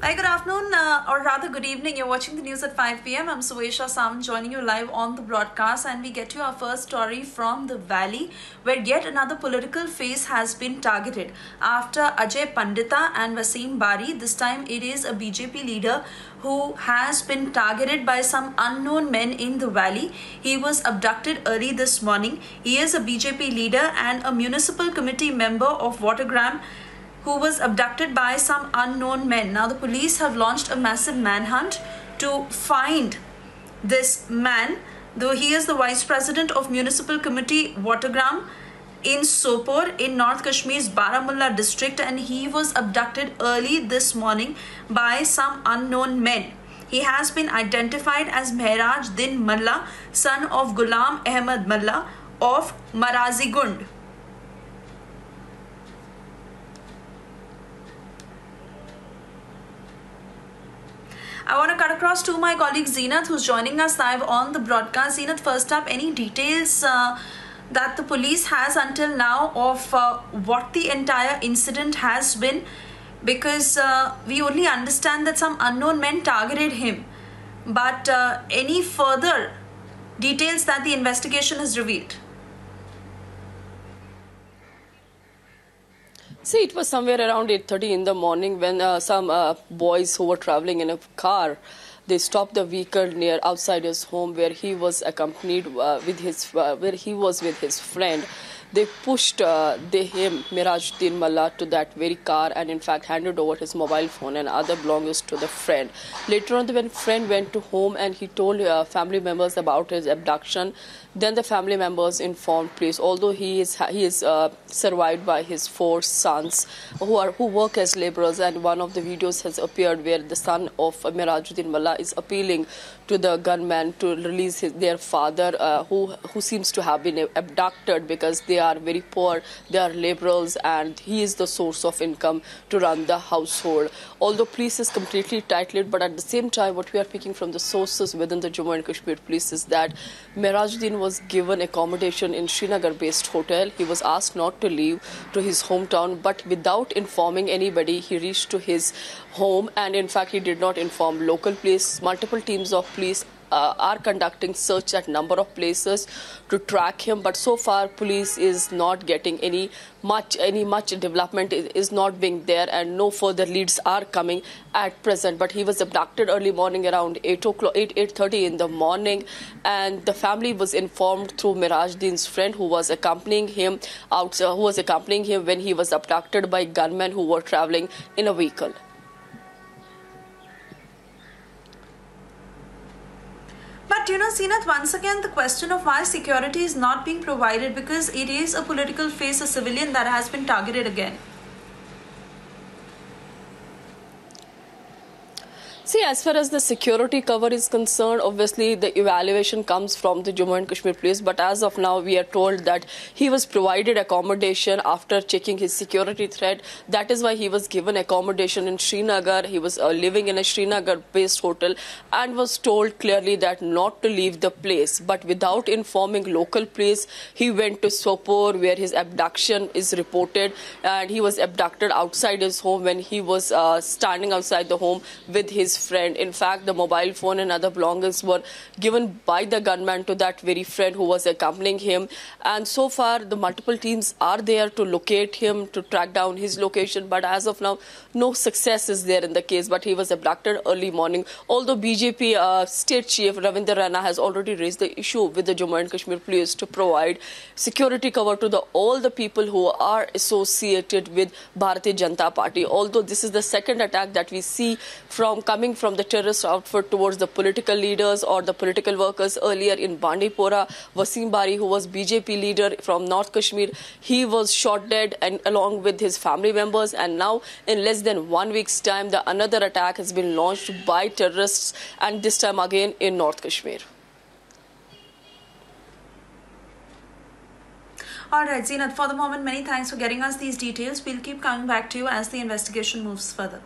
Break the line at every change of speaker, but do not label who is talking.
Hi, good afternoon, or rather good evening. You're watching the news at 5 p.m. I'm Suesha Sam joining you live on the broadcast, and we get to our first story from the Valley, where yet another political face has been targeted. After Ajay Pandita and Wasim Bari, this time it is a BJP leader who has been targeted by some unknown men in the Valley. He was abducted early this morning. He is a BJP leader and a municipal committee member of Watergram, who was abducted by some unknown men. Now, the police have launched a massive manhunt to find this man, though he is the vice president of Municipal Committee Watergram in Sopore in North Kashmir's Baramulla district, and he was abducted early this morning by some unknown men. He has been identified as Mehraj Din Malla, son of Ghulam Ahmed Malla of Marazigund. I want to cut across to my colleague Zeenath, who's joining us live on the broadcast. Zeenath, first up, any details that the police has until now of what the entire incident has been? Because we only understand that some unknown men targeted him. But any further details that the investigation has revealed?
See, it was somewhere around 8:30 in the morning when some boys who were traveling in a car, they stopped the vehicle near outside his home where he was accompanied with his friend. They pushed him, Mehraj Din Malla, to that very car and in fact handed over his mobile phone and other belongings to the friend. Later on, when friend went to home and he told family members about his abduction, then the family members informed police. Although he is survived by his 4 sons who work as laborers, and one of the videos has appeared where the son of Mehraj Din Malla is appealing to the gunman to release their father, who seems to have been abducted because they are very poor, they are laborers, and he is the source of income to run the household. Although police is completely tight-lipped, but at the same time, what we are picking from the sources within the Jammu and Kashmir police is that Mehraj Din was given accommodation in Srinagar-based hotel. He was asked not to leave to his hometown, but without informing anybody, he reached to his home, and in fact, he did not inform local police. Multiple teams of police are conducting search at number of places to track him, but so far police is not getting any much development is not being there, and no further leads are coming at present. But he was abducted early morning around 8:30 in the morning, and the family was informed through Mehraj Din's friend who was accompanying him when he was abducted by gunmen who were traveling in a vehicle.
But Zeenath, once again, the question of why security is not being provided, because it is a political face, a civilian that has been targeted again.
See, as far as the security cover is concerned, obviously the evaluation comes from the Jammu and Kashmir police. But as of now, we are told that he was provided accommodation after checking his security threat. That is why he was given accommodation in Srinagar. He was living in a Srinagar-based hotel and was told clearly that not to leave the place. But without informing local police, he went to Sopore where his abduction is reported. And he was abducted outside his home when he was standing outside the home with his friend. In fact, the mobile phone and other belongings were given by the gunman to that very friend who was accompanying him. And so far, the multiple teams are there to locate him, to track down his location. But as of now, no success is there in the case. But he was abducted early morning. Although BJP State Chief Ravinder Rana has already raised the issue with the Jammu and Kashmir police to provide security cover to all the people who are associated with Bharatiya Janata Party. Although this is the second attack that we see coming from the terrorist outfit towards the political leaders or the political workers. Earlier in Bandipora, Wasim Bari, who was BJP leader from North Kashmir, he was shot dead and along with his family members. And now, in less than 1 week's time, another attack has been launched by terrorists, and this time again in North Kashmir.
All right, Zeenath, for the moment, many thanks for getting us these details. We'll keep coming back to you as the investigation moves further.